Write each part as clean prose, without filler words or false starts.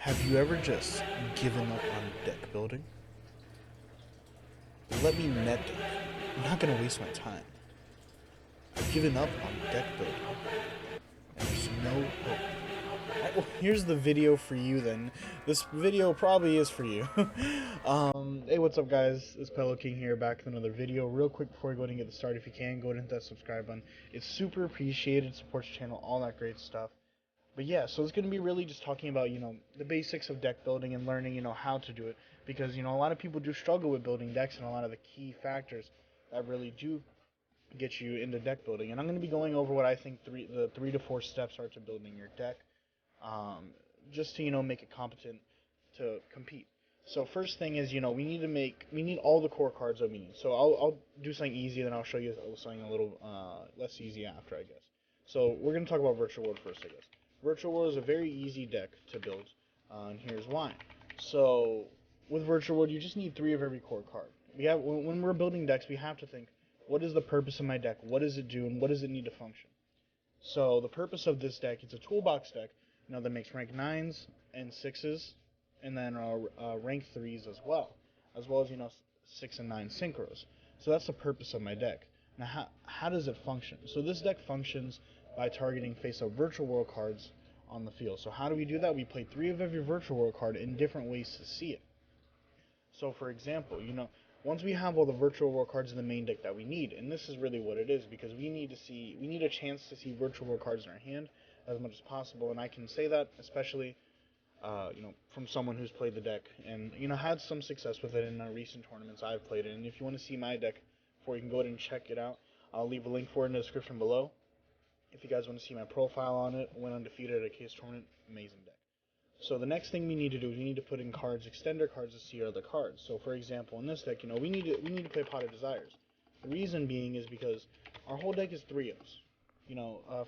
Have you ever just given up on deck building? Let me net deck. I'm not gonna waste my time. I've given up on deck building, and there's no hope. Alright, well, here's the video for you then. This video probably is for you. Hey, what's up, guys? It's Pello King here, back with another video. Real quick before we go ahead and get the start, if you can, go ahead and hit that subscribe button. It's super appreciated, supports the channel, all that great stuff. But yeah, so it's going to be really just talking about, the basics of deck building and learning, how to do it. Because, a lot of people do struggle with building decks and a lot of the key factors that really do get you into deck building. And I'm going to be going over what I think the 3 to 4 steps are to building your deck, um, just to, make it competent to compete. So first thing is, we need all the core cards that we need. So I'll do something easy, then I'll show you something a little less easy after, I guess. So we're going to talk about Virtual World first, I guess. Virtual World is a very easy deck to build, and here's why. So with Virtual World, you just need 3 of every core card. When we're building decks, we have to think, what is the purpose of my deck? What does it do, and what does it need to function? So the purpose of this deck, it's a toolbox deck, that makes rank 9s and 6s, and then rank 3s as well as 6 and 9 synchros. So that's the purpose of my deck. Now, how does it function? So this deck functions by targeting face-up Virtual World cards on the field. So how do we do that? We play 3 of every Virtual World card in different ways to see it. So for example, once we have all the Virtual World cards in the main deck that we need, and this is really what it is, because we need a chance to see Virtual World cards in our hand as much as possible, and I can say that especially from someone who's played the deck and had some success with it in recent tournaments I've played it. And if you want to see my deck before, you can go ahead and check it out. I'll leave a link for it in the description below. If you guys want to see my profile on it, went undefeated at a case tournament, amazing deck. So the next thing we need to do is we need to put in cards, extender cards, to see our other cards. So for example, in this deck, we need to play Pot of Desires. The reason being is because our whole deck is 3-Os.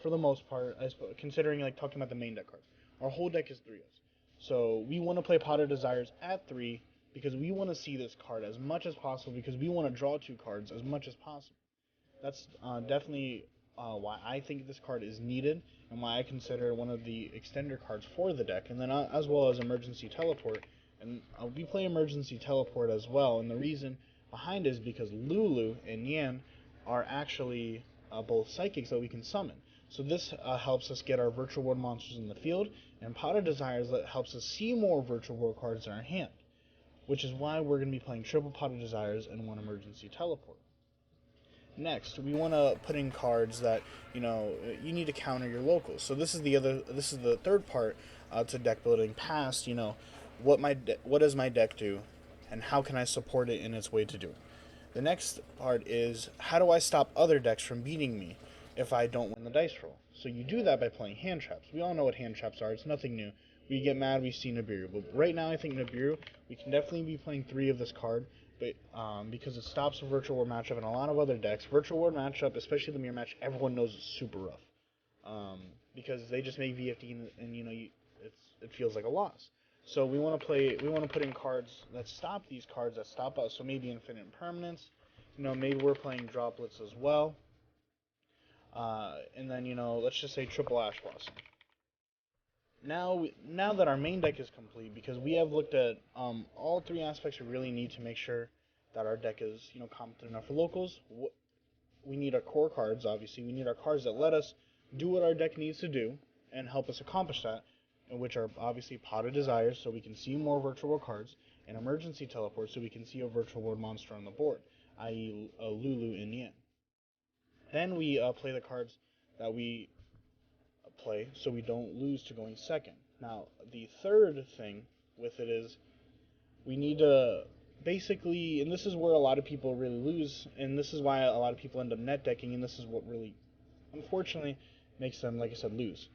For the most part, considering like talking about the main deck cards, our whole deck is 3-Os. So we want to play Pot of Desires at 3 because we want to see this card as much as possible, because we want to draw 2 cards as much as possible. That's definitely why I think this card is needed, and why I consider one of the extender cards for the deck, and then as well as Emergency Teleport. And we play Emergency Teleport as well, and the reason behind it is because Lulu and Yan are actually both psychics that we can summon. So this helps us get our Virtual World monsters in the field, and Pot of Desires that helps us see more Virtual World cards in our hand, which is why we're going to be playing triple Pot of Desires and 1 Emergency Teleport. Next, we want to put in cards that you need to counter your locals. So this is the third part to deck building. Past what does my deck do, and how can I support it in its way to do it. The next part is, how do I stop other decks from beating me if I don't win the dice roll? So you do that by playing hand traps. We all know what hand traps are. It's nothing new. We get mad, we see Nibiru. But right now, I think Nibiru, we can definitely be playing 3 of this card, but because it stops a Virtual War matchup and a lot of other decks. Virtual War matchup, especially the mirror match, everyone knows it's super rough, because they just make VFD and it feels like a loss. So we want to put in cards that stop these cards that stop us. So maybe Infinite Permanence, maybe we're playing Droplets as well, and then let's just say Triple Ash Blossom. Now that our main deck is complete, because we have looked at all 3 aspects we really need to make sure that our deck is competent enough for locals. We need our core cards, obviously. We need our cards that let us do what our deck needs to do and help us accomplish that, and which are obviously Pot of Desires, so we can see more Virtual World cards, and Emergency Teleport, so we can see a Virtual World monster on the board, i.e. Lulu and Yan. Then we play the cards that we play so we don't lose to going second. Now, the third thing with it is we need to basically, and this is where a lot of people really lose, and this is why a lot of people end up net decking, and this is what really, unfortunately, makes them, like I said, lose.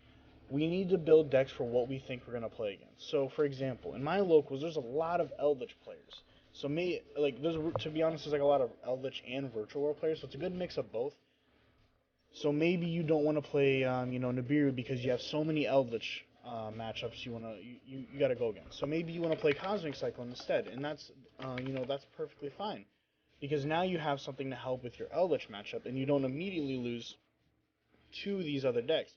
We need to build decks for what we think we're going to play against. So, for example, in my locals, there's a lot of Eldritch players. So, to be honest, there's like a lot of Eldritch and Virtual World players, so it's a good mix of both. So maybe you don't want to play, Nibiru because you have so many Eldritch matchups you got to go against. So maybe you want to play Cosmic Cyclone instead, and that's perfectly fine, because now you have something to help with your Eldritch matchup, and you don't immediately lose to these other decks.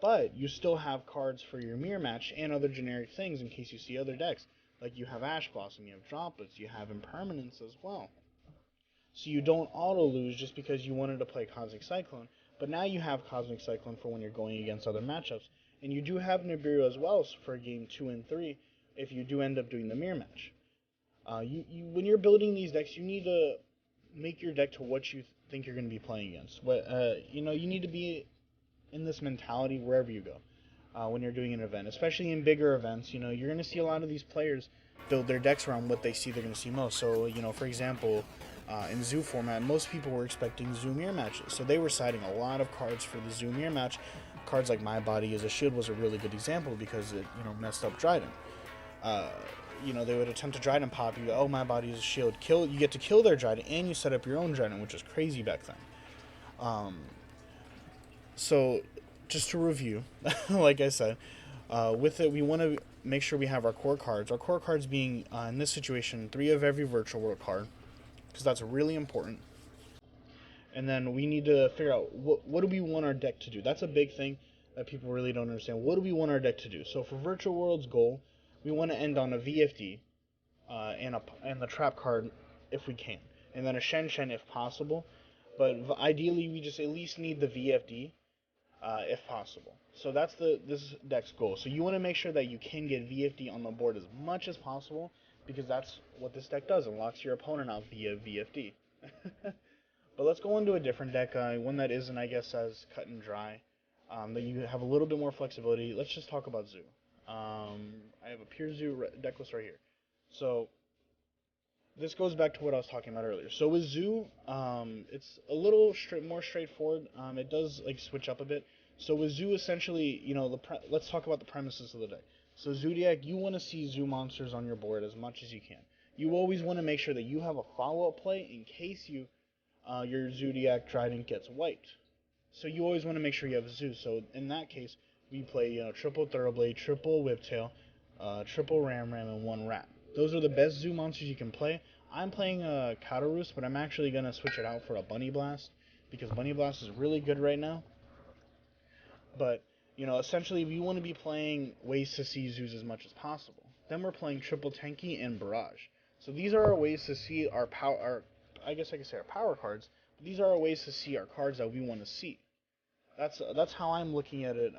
but you still have cards for your mirror match and other generic things in case you see other decks. Like you have Ash Blossom, you have Droplets, you have Impermanence as well. So you don't auto lose just because you wanted to play Cosmic Cyclone, but now you have Cosmic Cyclone for when you're going against other matchups. And you do have Nibiru as well for game 2 and 3 if you do end up doing the mirror match. When you're building these decks, you need to make your deck to what you think you're going to be playing against. You need to be in this mentality wherever you go when you're doing an event, especially in bigger events. You're going to see a lot of these players build their decks around what they see they're going to see most. So, for example, in Zoo format, most people were expecting Zoo mirror matches, so they were citing a lot of cards for the Zoo mirror match. Cards like My Body is a Shield was a really good example because it messed up Dryden. Uh, they would attempt to Dryden pop you. Oh, My Body is a Shield. You get to kill their Dryden, and you set up your own Dryden, which was crazy back then. So, just to review, like I said, with it, we want to make sure we have our core cards. Our core cards being, in this situation, 3 of every virtual world card, because that's really important. And then we need to figure out what do we want our deck to do. That's a big thing that people really don't understand. What do we want our deck to do? So for Virtual World's goal, we want to end on a VFD and the trap card if we can, and then a Shen Shen if possible. But ideally, we just at least need the VFD if possible. So that's this deck's goal. So you want to make sure that you can get VFD on the board as much as possible because that's what this deck does. It locks your opponent out via VFD. But let's go into a different deck, one that isn't, I guess, as cut and dry, that you have a little bit more flexibility. Let's just talk about Zoo. I have a pure Zoo deck list right here. So this goes back to what I was talking about earlier. So with Zoo, it's a little more straightforward. It does like switch up a bit. So with Zoo, essentially, let's talk about the premises of the deck. So Zodiac, you want to see Zoo monsters on your board as much as you can. You always want to make sure that you have a follow-up play in case your Zodiac Trident gets wiped. So you always want to make sure you have Zoo. So in that case, we play triple Thoroughblade, triple Whiptail, triple Ram Ram, and one Rat. Those are the best Zoo monsters you can play. I'm playing Catarus, but I'm actually going to switch it out for a Bunny Blast because Bunny Blast is really good right now. But, essentially, we want to be playing ways to see Zoos as much as possible. Then we're playing Triple Tenki and Barrage. So these are our ways to see our power, I guess I could say our power cards. But these are our ways to see our cards that we want to see. That's how I'm looking at it,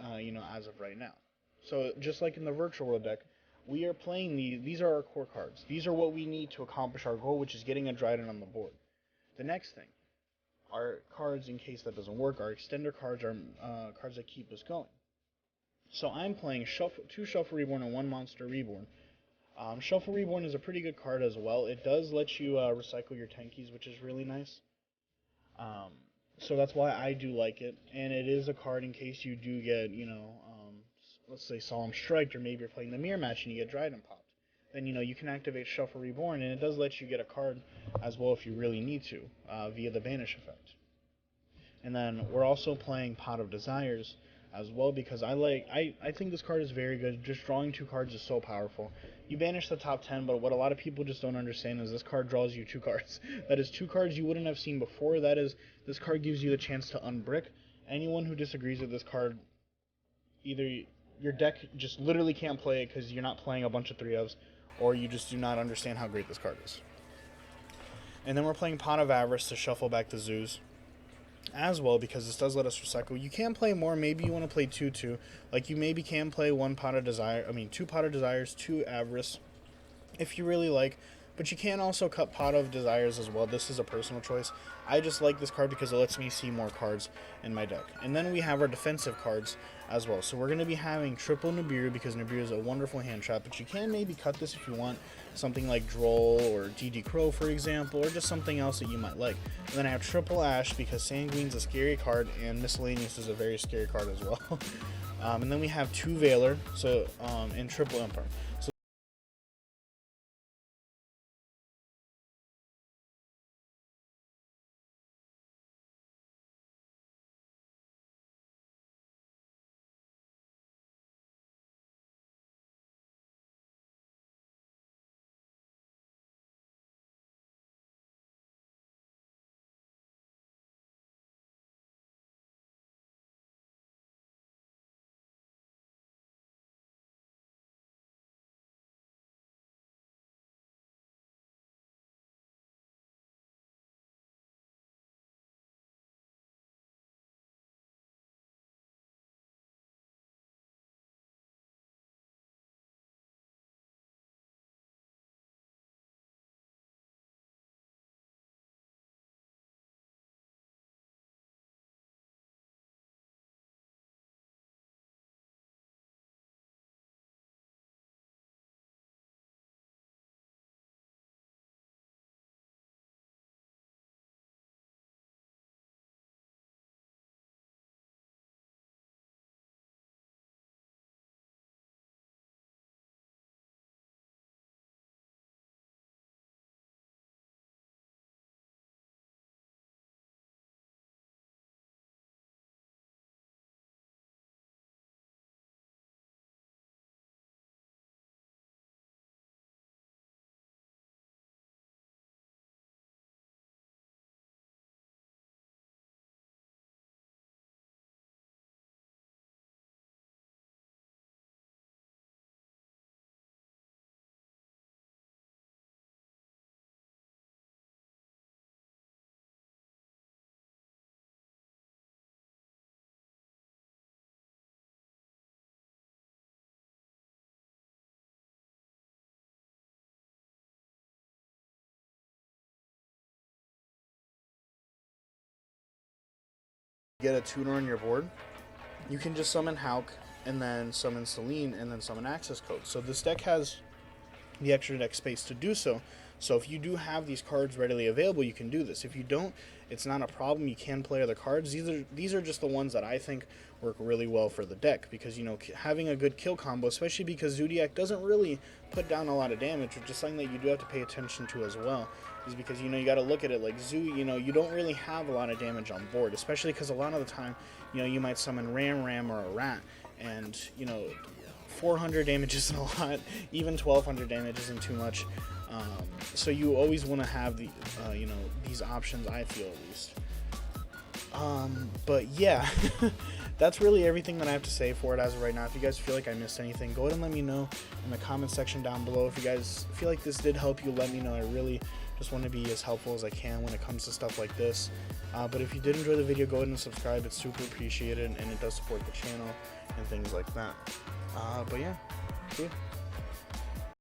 as of right now. So just like in the virtual world deck, we are playing these are our core cards. These are what we need to accomplish our goal, which is getting a Dryden on the board. The next thing, our cards, in case that doesn't work, our extender cards are cards that keep us going. So I'm playing two Shuffle Reborn and one Monster Reborn. Shuffle Reborn is a pretty good card as well. It does let you recycle your Tenkies, which is really nice. Um, so that's why I do like it, and it is a card in case you do get, let's say Solemn Strike, or maybe you're playing the Mirror Match and you get Dryden popped. Then you can activate Shuffle Reborn, and it does let you get a card as well if you really need to via the Banish effect. And then we're also playing Pot of Desires as well because I think this card is very good. Just drawing 2 cards is so powerful. You banish the top 10, but what a lot of people just don't understand is this card draws you 2 cards. That is 2 cards you wouldn't have seen before. This card gives you the chance to unbrick. Anyone who disagrees with this card, either your deck just literally can't play it because you're not playing a bunch of 3-ofs, or you just do not understand how great this card is. And then we're playing Pot of Avarice to shuffle back the Zoos as well because this does let us recycle. You can play more. Maybe you want to play 2-2. Like you maybe can play 2 Pot of Desires, 2 Avarice if you really like. But you can also cut Pot of Desires as well. This is a personal choice. I just like this card because it lets me see more cards in my deck. And then we have our defensive cards as well. So we're going to be having triple Nibiru because Nibiru is a wonderful hand trap. But you can maybe cut this if you want something like Droll or DD Crow, for example, or just something else that you might like. And then I have triple Ash because Sanguine's a scary card and Miscellaneous is a very scary card as well. And then we have 2 Valor, and triple Emperor. get a tuner on your board, you can just summon Hulk, and then summon Celine, and then summon Access Code. So this deck has the extra deck space to do so. So if you do have these cards readily available, you can do this. If you don't, it's not a problem. You can play other cards. These are just the ones that I think work really well for the deck, because, you know, having a good kill combo, especially because Zodiac doesn't really put down a lot of damage, which is something that you do have to pay attention to as well, is because, you know, you got to look at it like you know, you don't really have a lot of damage on board, especially because a lot of the time, you know, you might summon Ram or a Rat, and, you know, 400 damage isn't a lot, even 1200 damage isn't too much. So you always want to have the, you know, these options, I feel, at least. But yeah, that's really everything that I have to say for it as of right now. If you guys feel like I missed anything, go ahead and let me know in the comment section down below. If you guys feel like this did help you, let me know. I really just want to be as helpful as I can when it comes to stuff like this. But if you did enjoy the video, go ahead and subscribe. It's super appreciated, and it does support the channel and things like that. But yeah, see ya.